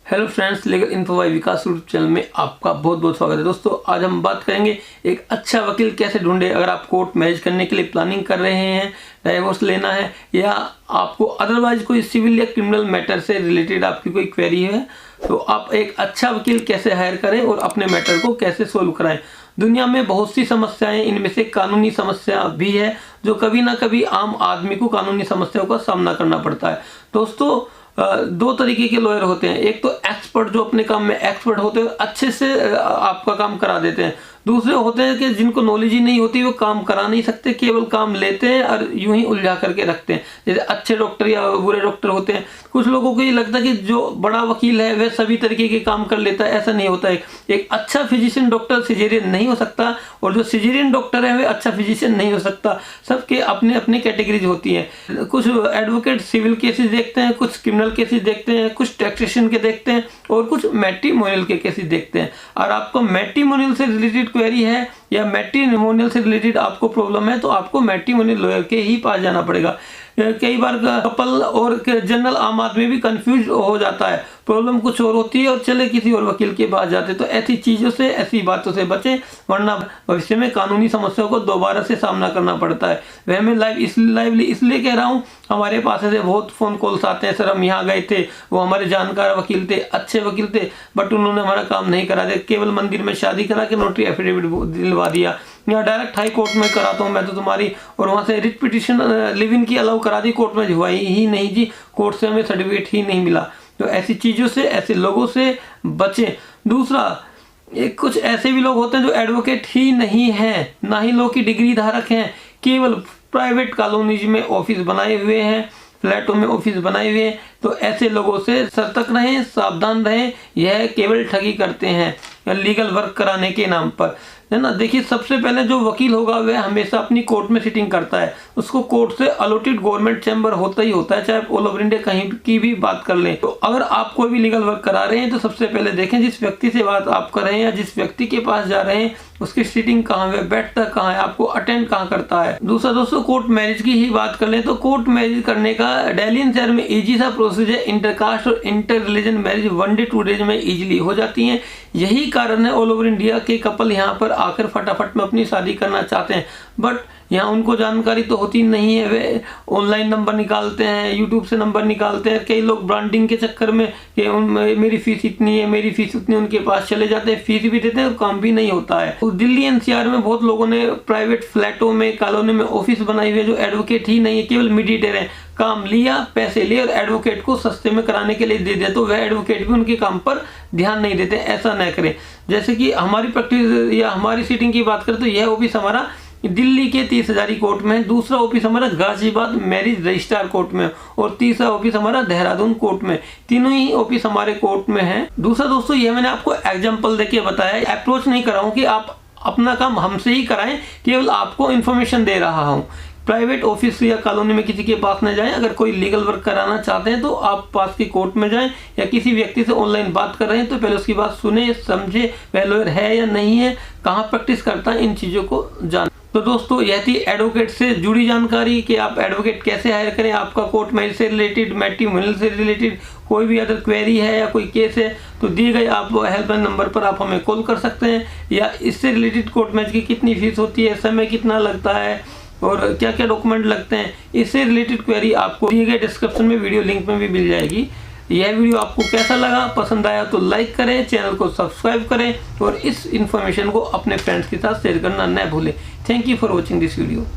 Hello friends, legal info by Vikas YouTube channel में आपका बहुत बहुत स्वागत है। दोस्तों, आज हम बात करेंगे एक अच्छा वकील कैसे ढूंढे। अगर आप कोर्ट मैरिज करने के लिए प्लानिंग कर रहे हैं, डाइवोर्स लेना है, या आपको अदरवाइज कोई सिविल या क्रिमिनल मैटर से रिलेटेड आपकी कोई क्वेरी है, तो आप एक अच्छा वकील कैसे हायर करें और अपने मैटर को कैसे सोल्व कराएं। दुनिया में बहुत सी समस्याएं, इनमें से कानूनी समस्या भी है जो कभी ना कभी आम आदमी को कानूनी समस्याओं का सामना करना पड़ता है। दोस्तों, दो तरीके के लॉयर होते हैं। एक तो एक्सपर्ट, जो अपने काम में एक्सपर्ट होते हैं, अच्छे से आपका काम करा देते हैं। दूसरे होते हैं कि जिनको नॉलेज ही नहीं होती, वो काम करा नहीं सकते, केवल काम लेते हैं और यूं ही उलझा करके रखते हैं। जैसे अच्छे डॉक्टर या बुरे डॉक्टर होते हैं। कुछ लोगों को ये लगता है कि जो बड़ा वकील है वह सभी तरीके के काम कर लेता है। ऐसा नहीं होता है। एक अच्छा फिजिशियन डॉक्टर सिजेरियन नहीं हो सकता, और जो सिजेरियन डॉक्टर है वह अच्छा फिजिशियन नहीं हो सकता। सबके अपने अपने कैटेगरीज होती हैं। कुछ एडवोकेट सिविल केसेस देखते हैं, कुछ क्रिमिनल केसेस देखते हैं, कुछ टैक्सेशन के देखते हैं, और कुछ मैट्रिमोनियल के केसेस देखते हैं। और आपको मैट्रिमोनियल से रिलेटेड क्वेरी है या मैट्रिमोनियल से रिलेटेड आपको प्रॉब्लम है, तो आपको मैट्रिमोनियल लॉयर के ही पास जाना पड़ेगा। कई बार कपल और जनरल आम आदमी भी कंफ्यूज हो जाता है। प्रॉब्लम कुछ और होती है और चले किसी और वकील के पास जाते। तो ऐसी चीज़ों से, ऐसी बातों से बचें, वरना भविष्य में कानूनी समस्याओं को दोबारा से सामना करना पड़ता है। वह मैं लाइवली इसलिए कह रहा हूँ, हमारे पास ऐसे बहुत फ़ोन कॉल्स आते हैं, सर हम यहाँ गए थे, वो हमारे जानकार वकील थे, अच्छे वकील थे, बट उन्होंने हमारा काम नहीं करा दिया। केवल मंदिर में शादी करा के नोटरी एफिडेविट दिलवा दिया, या डायरेक्ट हाई कोर्ट में कराता हूँ मैं तो तुम्हारी, और वहाँ से रिट पिटिशन लिव इन की अलाउ करा दी, कोर्ट में हुआ ही नहीं जी, कोर्ट से हमें सर्टिफिकेट ही नहीं मिला। तो ऐसी चीज़ों से, ऐसे लोगों से बचें। दूसरा, एक कुछ ऐसे भी लोग होते हैं जो एडवोकेट ही नहीं हैं, ना ही लॉ की डिग्री धारक हैं, केवल प्राइवेट कॉलोनीज में ऑफिस बनाए हुए हैं, फ्लैटों में ऑफिस बनाए हुए हैं। तो ऐसे लोगों से सतर्क रहें, सावधान रहें। यह केवल ठगी करते हैं लीगल वर्क कराने के नाम पर, है ना। देखिए, सबसे पहले जो वकील होगा वह हमेशा अपनी कोर्ट में सिटिंग करता है। उसको कोर्ट से अलॉटेड गवर्नमेंट चैम्बर होता ही होता है, चाहे आप ऑल ओवर इंडिया कहीं की भी बात कर लें। तो अगर आप कोई भी लीगल वर्क करा रहे हैं, तो सबसे पहले देखें जिस व्यक्ति से बात आप कर रहे हैं या जिस व्यक्ति के पास जा रहे हैं उसकी सिटिंग कहाँ है, बैठता कहाँ है, आपको अटेंड कहाँ करता है। दूसरा दोस्तों, कोर्ट मैरिज की ही बात कर लें तो कोर्ट मैरिज करने का दिल्ली एनसीआर में इजी सा प्रोसेस है। इंटरकास्ट और inter religion marriage 1 day 2 days में इजीली हो जाती हैं। यही कारण है ऑल ओवर इंडिया के कपल यहाँ पर आकर फटाफट में अपनी शादी करना चाहते हैं, बट यहाँ उनको जानकारी तो होती नहीं है। वे ऑनलाइन नंबर निकालते हैं, यूट्यूब से नंबर निकालते हैं। कई लोग ब्रांडिंग के चक्कर में कि मेरी फीस इतनी है, मेरी फीस उतनी, उनके पास चले जाते हैं, फीस भी देते हैं और काम भी नहीं होता है। तो दिल्ली एनसीआर में बहुत लोगों ने प्राइवेट फ्लैटों में, कॉलोनी में ऑफिस बनाए हुए जो एडवोकेट ही नहीं है, केवल मीडिएटर हैं। काम लिया, पैसे लिए और एडवोकेट को सस्ते में कराने के लिए दे दिया, तो वह एडवोकेट भी उनके काम पर ध्यान नहीं देते। ऐसा न करें। जैसे कि हमारी प्रैक्टिस या हमारी सीटिंग की बात करें तो यह ऑफिस हमारा दिल्ली के 30 हजारी कोर्ट में है, दूसरा ऑफिस हमारा गाजियाबाद मैरिज रजिस्ट्रार कोर्ट में, और तीसरा ऑफिस हमारा देहरादून कोर्ट में। तीनों ही ऑफिस हमारे कोर्ट में है। दूसरा दोस्तों, यह मैंने आपको एग्जांपल देके बताया, अप्रोच नहीं कर रहा हूँ कि आप अपना काम हमसे ही कराएं, केवल आपको इन्फॉर्मेशन दे रहा हूँ। प्राइवेट ऑफिस या कॉलोनी में किसी के पास न जाएं। अगर कोई लीगल वर्क कराना चाहते हैं तो आप पास की कोर्ट में जाएं, या किसी व्यक्ति से ऑनलाइन बात कर रहे हैं तो पहले उसकी बात सुने, समझे, वह लॉयर है या नहीं है, कहाँ प्रैक्टिस करता है, इन चीज़ों को जान। तो दोस्तों, यह थी एडवोकेट से जुड़ी जानकारी कि आप एडवोकेट कैसे हायर करें। आपका कोर्ट मैरिज से रिलेटेड, मैट्रिमोनियल से रिलेटेड कोई भी अदर क्वेरी है या कोई केस है, तो दिए गए आप हेल्पलाइन नंबर पर आप हमें कॉल कर सकते हैं। या इससे रिलेटेड कोर्ट मैरिज की कितनी फीस होती है, समय कितना लगता है, और क्या क्या डॉक्यूमेंट लगते हैं, इससे रिलेटेड क्वेरी आपको दिए गए डिस्क्रिप्शन में वीडियो लिंक में भी मिल जाएगी। यह वीडियो आपको कैसा लगा, पसंद आया तो लाइक करें, चैनल को सब्सक्राइब करें, और इस इन्फॉर्मेशन को अपने फ्रेंड्स के साथ शेयर करना न भूलें। Thank you for watching this video.